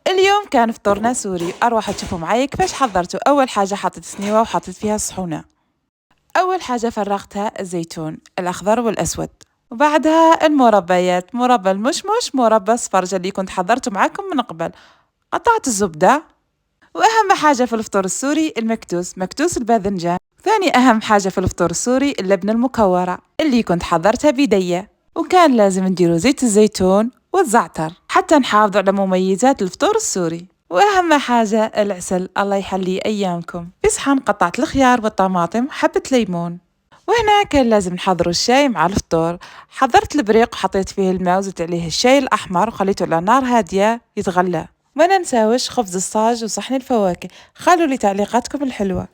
اليوم كان فطورنا سوري. أروح تشوفوا معايا كيفاش حضرته. أول حاجة حطيت سنيوة وحطيت فيها الصحونة. أول حاجة فرغتها الزيتون الأخضر والأسود، وبعدها المربيات، مربى المشمش، مربى السفرجل اللي كنت حضرته معاكم من قبل. قطعت الزبدة، وأهم حاجة في الفطور السوري المكدوس، مكدوس الباذنجان. ثاني أهم حاجة في الفطور السوري اللبنة المكورة اللي كنت حضرتها بيديا، وكان لازم نديرو زيت الزيتون والزعتر حتى نحافظوا على مميزات الفطور السوري. وأهم حاجة العسل، الله يحلي أيامكم. في صحن قطعت الخيار والطماطم وحبة ليمون. وهنا كان لازم نحضروا الشاي مع الفطور. حضرت البريق وحطيت فيه الماء وزدت عليه الشاي الأحمر وخليته على نار هادية يتغلى. ما ننساوش خبز الصاج وصحن الفواكه. خلوا لي تعليقاتكم الحلوة.